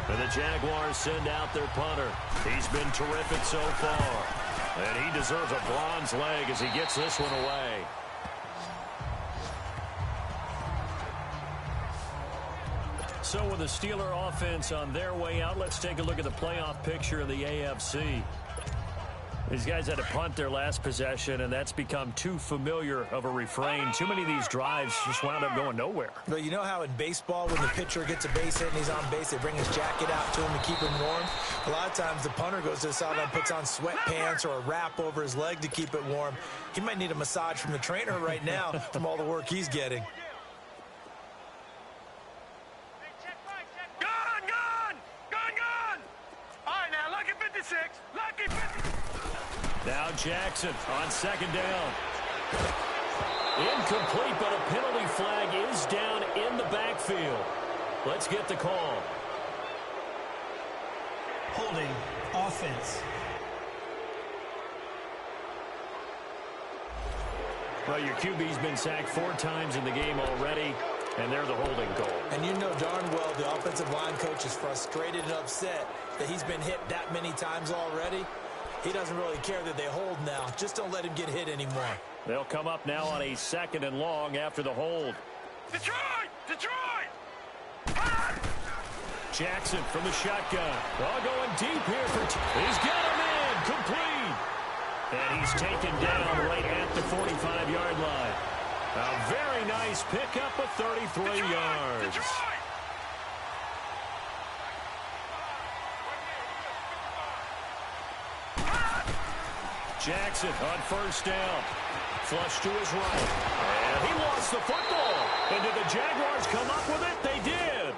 And the Jaguars send out their punter. He's been terrific so far, and he deserves a bronze leg as he gets this one away. So with the Steeler offense on their way out, let's take a look at the playoff picture of the AFC. These guys had to punt their last possession, and that's become too familiar of a refrain. Too many of these drives just wound up going nowhere. But you know how in baseball, when the pitcher gets a base hit and he's on base, they bring his jacket out to him to keep him warm? A lot of times the punter goes to the sideline, puts on sweatpants or a wrap over his leg to keep it warm. He might need a massage from the trainer right now from all the work he's getting. Now Jackson on 2nd down. Incomplete, but a penalty flag is down in the backfield. Let's get the call. Holding offense. Well, your QB's been sacked 4 times in the game already, and they're the holding goal. And you know darn well the offensive line coach is frustrated and upset that he's been hit that many times already. He doesn't really care that they hold now. Just don't let him get hit anymore. They'll come up now on a 2nd and long after the hold. Detroit! Detroit! Jackson from the shotgun. All going deep here for he's got him in. Complete. And he's taken down right at the 45-yard line. A very nice pickup of 33 yards. Detroit! Jackson on 1st down. Flush to his right. And he lost the football. And did the Jaguars come up with it? They did.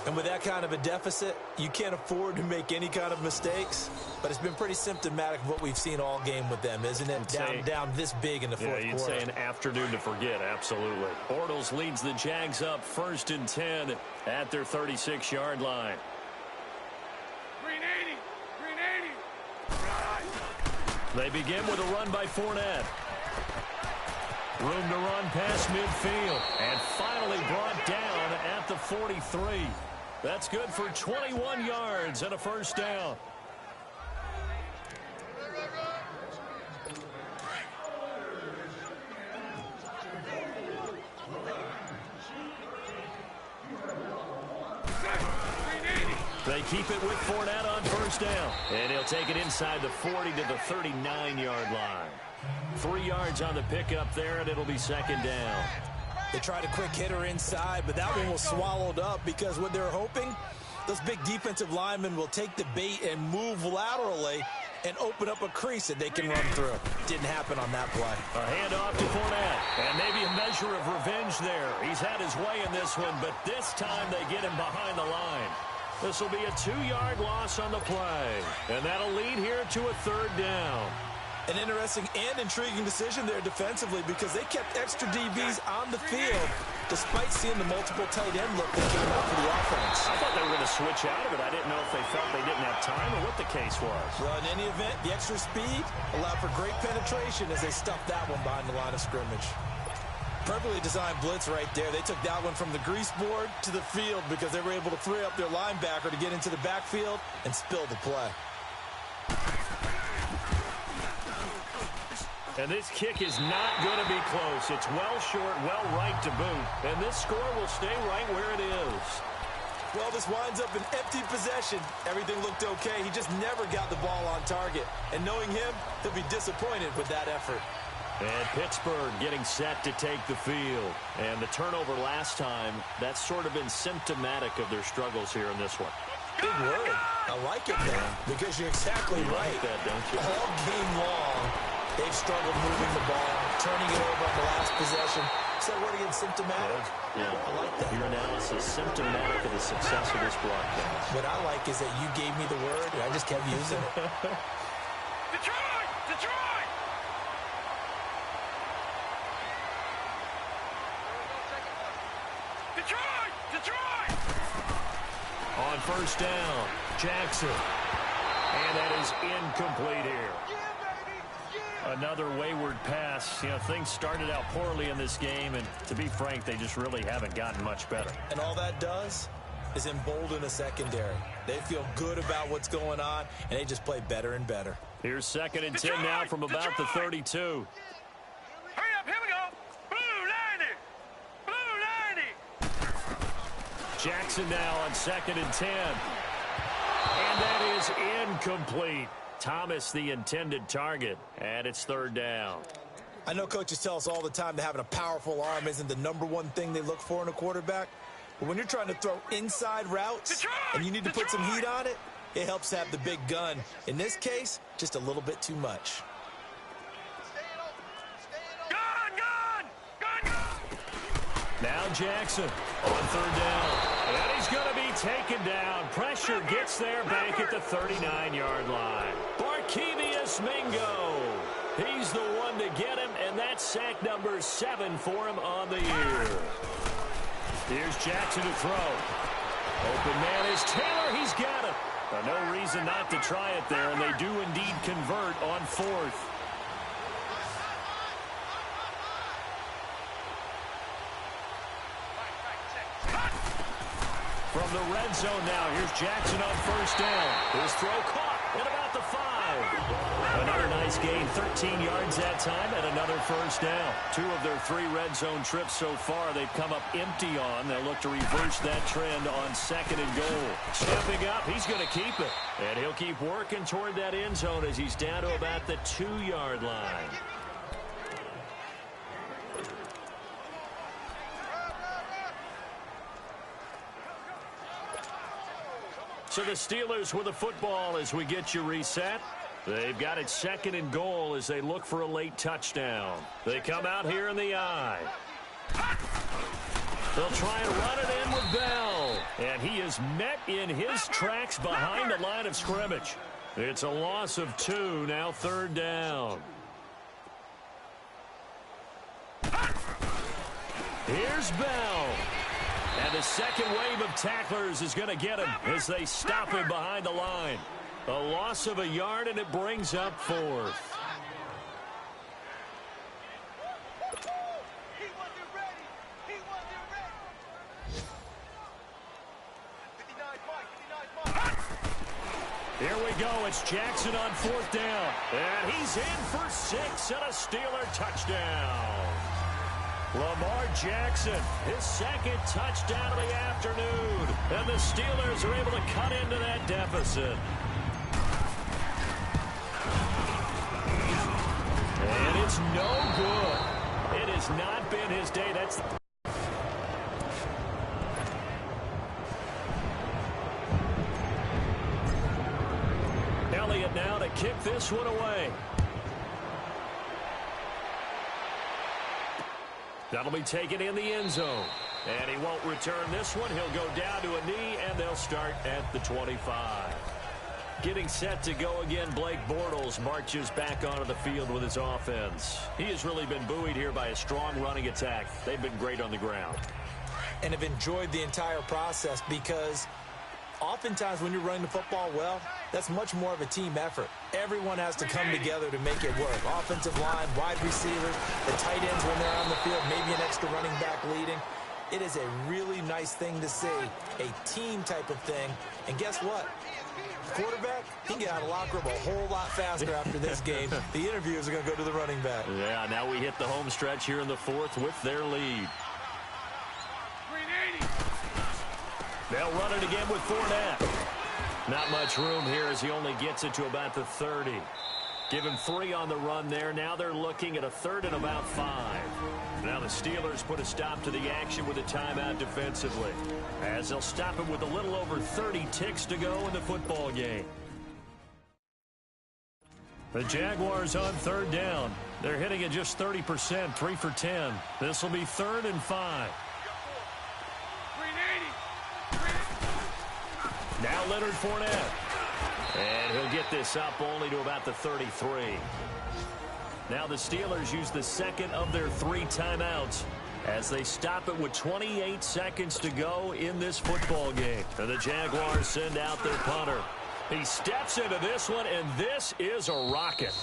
And with that kind of a deficit, you can't afford to make any kind of mistakes. But it's been pretty symptomatic of what we've seen all game with them, isn't it? Down this big in the fourth quarter. You'd say an afternoon to forget, absolutely. Bortles leads the Jags up 1st and 10 at their 36-yard line. Green 80! Green 80! They begin with a run by Fournette. Room to run past midfield. And finally brought down at the 43. That's good for 21 yards and a 1st down. They keep it with Fournette on 1st down. And he'll take it inside the 40 to the 39-yard line. 3 yards on the pickup there, and it'll be 2nd down. They tried a quick hitter inside, but that one was swallowed up because what they're hoping, those big defensive linemen will take the bait and move laterally and open up a crease that they can run through. Didn't happen on that play. A handoff to Fournette, and maybe a measure of revenge there. He's had his way in this one, but this time they get him behind the line. This will be a 2-yard loss on the play, and that'll lead here to a 3rd down. An interesting and intriguing decision there defensively because they kept extra DBs on the field despite seeing the multiple tight end look that came out for the offense. I thought they were going to switch out of it. I didn't know if they felt they didn't have time or what the case was. Well, in any event, the extra speed allowed for great penetration as they stuffed that one behind the line of scrimmage. Perfectly designed blitz right there. They took that one from the grease board to the field because they were able to free up their linebacker to get into the backfield and spill the play. And this kick is not going to be close. It's well short, well right to boot. And this score will stay right where it is. Well, this winds up an empty possession. Everything looked okay. He just never got the ball on target. And knowing him, he'll be disappointed with that effort. And Pittsburgh getting set to take the field. And the turnover last time, that's sort of been symptomatic of their struggles here in this one. Big word. I like it now because you're exactly right. Like that, don't you? All game long, they've struggled moving the ball, turning it over on the last possession. So word again, symptomatic. Yeah, I like that. Your analysis symptomatic of the success of this broadcast. What I like is that you gave me the word, and I just kept using it. Detroit! Detroit! Detroit! Detroit! On first down, Jackson. And that is incomplete here. Another wayward pass. You know, things started out poorly in this game, and to be frank, they just really haven't gotten much better. And all that does is embolden a secondary. They feel good about what's going on, and they just play better and better. Here's 2nd and 10 now from about the 32. Hurry up, here we go! Blue 90! Blue 90! Jackson now on 2nd and 10. And that is incomplete. Thomas, the intended target, and it's 3rd down. I know coaches tell us all the time that having a powerful arm isn't the #1 thing they look for in a quarterback. But when you're trying to throw inside routes and you need to put some heat on it, it helps to have the big gun. In this case, just a little bit too much. Gun! Now Jackson on 3rd down. And he's going to be taken down. Pressure gets there back at the 39-yard line. Barkevius Mingo. He's the one to get him, and that's sack number 7 for him on the year. Here's Jackson to throw. Open man is Taylor. He's got it. No reason not to try it there, and they do indeed convert on 4th. From the red zone now, here's Jackson on 1st down. His throw caught at about the 5. Another nice gain, 13 yards that time, and another 1st down. 2 of their 3 red zone trips so far they've come up empty on. They'll look to reverse that trend on 2nd and goal. Stepping up, he's going to keep it. And he'll keep working toward that end zone as he's down to about the 2-yard line. So the Steelers with the football as we get you reset. They've got it 2nd and goal as they look for a late touchdown. They come out here in the eye. They'll try and run it in with Bell. And he is met in his tracks behind the line of scrimmage. It's a loss of 2, now 3rd down. Here's Bell. And the second wave of tacklers is going to get him as they stop him behind the line. A loss of a yard, and it brings up 4th. Here we go. It's Jackson on 4th down. And he's in for 6 and a Steeler touchdown. Lamar Jackson, his 2nd touchdown of the afternoon. And the Steelers are able to cut into that deficit. And it's no good. It has not been his day. That's Elliott now to kick this one away. That'll be taken in the end zone. And he won't return this one. He'll go down to a knee, and they'll start at the 25. Getting set to go again, Blake Bortles marches back onto the field with his offense. He has really been buoyed here by a strong running attack. They've been great on the ground. And have enjoyed the entire process because Oftentimes when you're running the football well, that's much more of a team effort. Everyone has to come together to make it work. Offensive line, wide receivers, the tight ends when they're on the field, maybe an extra running back leading. It is a really nice thing to see, a team type of thing. And guess what? The quarterback, he can get out of the locker room a whole lot faster after this game. The interviews are going to go to the running back. Yeah, now we hit the home stretch here in the fourth with their lead. They'll run it again with Fournette. Not much room here as he only gets it to about the 30. Give him 3 on the run there. Now they're looking at a 3rd and about 5. Now the Steelers put a stop to the action with a timeout defensively, as they'll stop it with a little over 30 ticks to go in the football game. The Jaguars on 3rd down. They're hitting at just 30%, 3 for 10. This will be 3rd and 5. Now Leonard Fournette. And he'll get this up only to about the 33. Now the Steelers use the second of their 3 timeouts as they stop it with 28 seconds to go in this football game. And the Jaguars send out their punter. He steps into this one, and this is a rocket.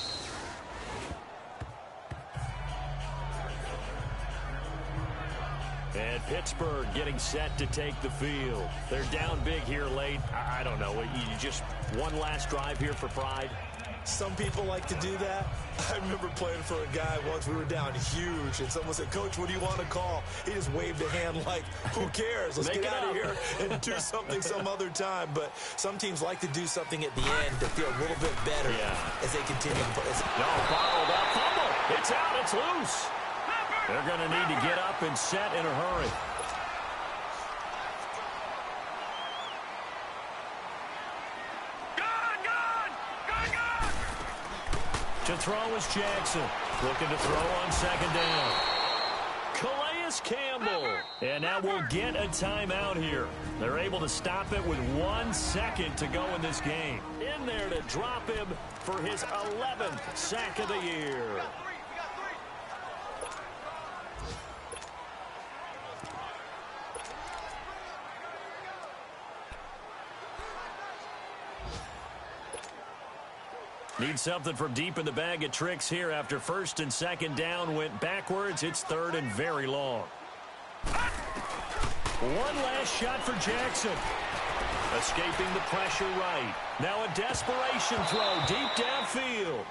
And Pittsburgh getting set to take the field. They're down big here late. I don't know. You just one last drive here for pride? Some people like to do that. I remember playing for a guy once. We were down huge, and someone said, "Coach, what do you want to call?" He just waved a hand like, who cares? Let's get out of here and do something some other time. But some teams like to do something at the end to feel a little bit better as they continue to play. No, bottled up. Fumble. It's out. It's loose. They're going to need to get up and set in a hurry. To throw is Jackson. Looking to throw on 2nd down. Calais Campbell. And now we'll get a timeout here. They're able to stop it with 1 second to go in this game. In there to drop him for his 11th sack of the year. Need something from deep in the bag of tricks here after 1st and 2nd down went backwards. It's 3rd and very long. One last shot for Jackson. Escaping the pressure right. Now a desperation throw deep downfield.